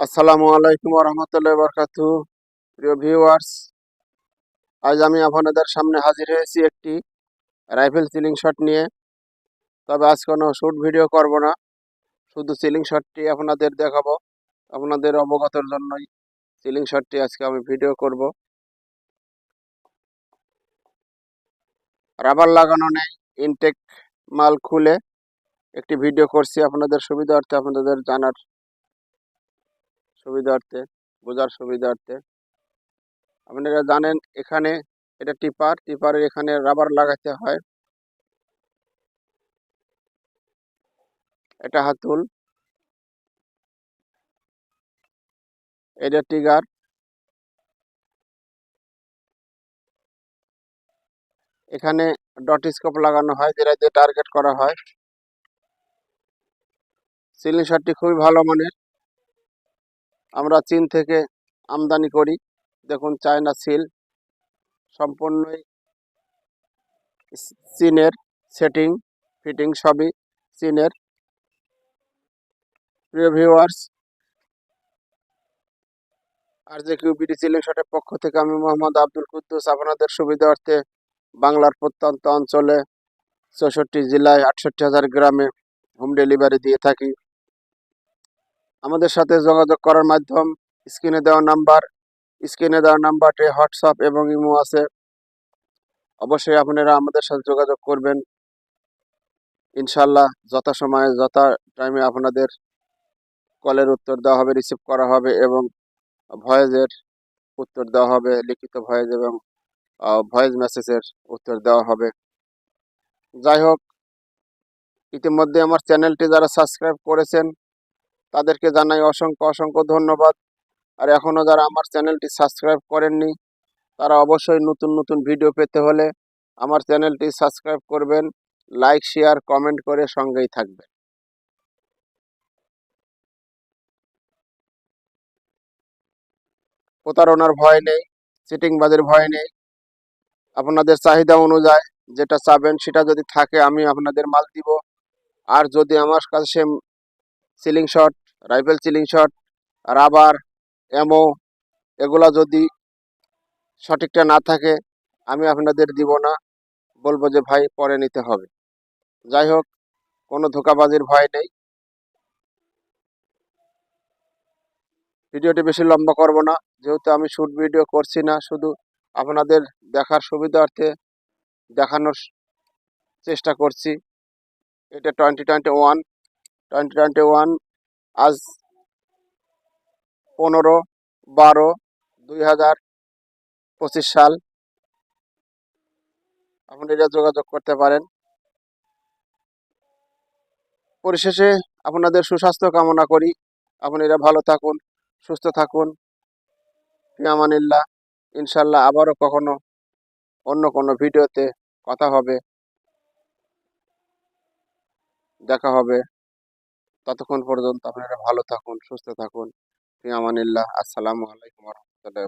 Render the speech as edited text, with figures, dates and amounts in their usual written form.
আসসালামু আলাইকুম রহমতুল্লাহ বরকাতু। প্রিয় ভিউয়ার্স, আজ আমি আপনাদের সামনে হাজির হয়েছি একটি রাইফেল সিলিং শট নিয়ে। তবে আজ কোনো শ্যুট ভিডিও করব না, শুধু সিলিং শটটি আপনাদের দেখাবো। আপনাদের অবগতর জন্যই সিলিং শটটি আজকে আমি ভিডিও করব। রাবার লাগানো নেই, ইনটেক মাল খুলে একটি ভিডিও করছি আপনাদের সুবিধার্থে, আপনাদের জানার সুবিধার্থে, বোঝার সুবিধার্থে। আপনারা জানেন এখানে এটা টিপারের এখানে রাবার লাগাতে হয়। এটা হাতুল, এটা ট্রিগার। এখানে ডট স্কোপ লাগানো হয়, যেটা দিয়ে টার্গেট করা হয়। সিলিং শটটি খুবই ভালো মানের, আমরা চীন থেকে আমদানি করি। দেখুন চায়না সিল, সম্পূর্ণই চীনের, সেটিং ফিটিং সবই চীনের। প্রিয় ভিউয়ার্স, আর যে কিউবিডি সিলিং শটের পক্ষ থেকে আমি মোহাম্মদ আব্দুল কুদ্দুস আপনাদের সুবিধার্থে বাংলার প্রত্যন্ত অঞ্চলে 64 জেলায় 68,000 গ্রামে হোম ডেলিভারি দিয়ে থাকি। আমাদের সাথে যোগাযোগ করার মাধ্যম স্ক্রিনে দেওয়া নাম্বারটি হোয়াটসঅ্যাপ এবং ইমো আছে। অবশ্যই আপনারা আমাদের সাথে যোগাযোগ করবেন। ইনশাল্লাহ যথাসময়ে যথা টাইমে আপনাদের কলের উত্তর দেওয়া হবে, রিসিভ করা হবে এবং ভয়েসের উত্তর দেওয়া হবে, লিখিত ভয়েস এবং ভয়েস মেসেজের উত্তর দেওয়া হবে। যাই হোক, ইতিমধ্যে আমার চ্যানেলটি যারা সাবস্ক্রাইব করেছেন তাদেরকে জানাই অসংখ্য অসংখ্য ধন্যবাদ। আর এখনও যারা আমার চ্যানেলটি সাবস্ক্রাইব করেননি তারা অবশ্যই নতুন নতুন ভিডিও পেতে হলে আমার চ্যানেলটি সাবস্ক্রাইব করবেন, লাইক শেয়ার কমেন্ট করে সঙ্গেই থাকবেন। প্রতারণার ভয় নেই, চিটিংবাজের ভয় নেই। আপনাদের চাহিদা অনুযায়ী যেটা চাবেন সেটা যদি থাকে আমি আপনাদের মাল দিব। আর যদি আমার কাছে ceiling shot, rifle ceiling shot, rubber, অ্যামো এগুলা যদি সঠিকটা না থাকে আমি আপনাদের দিব না, বলবো যে ভাই পরে নিতে হবে। যাই হোক, কোনো ধোঁকাবাজির ভয় নেই। ভিডিওটি বেশি লম্বা করব না, যেহেতু আমি শ্যুট ভিডিও করছি না, শুধু আপনাদের দেখার সুবিধার্থে দেখানোর চেষ্টা করছি। এটা 2021 আজ 15/12/2025 সাল। আপনারা যোগাযোগ করতে পারেন। পরিশেষে আপনাদের সুস্বাস্থ্য কামনা করি। আপনারা ভালো থাকুন, সুস্থ থাকুন। ফি আমানিল্লাহ। ইনশাল্লাহ আবারও কখনো অন্য কোনো ভিডিওতে কথা হবে, দেখা হবে। ততক্ষণ পর্যন্ত আপনারা ভালো থাকুন, সুস্থ থাকুন। ফি আমানিল্লাহ। আসসালামু আলাইকুম রহমতুল্লাহ।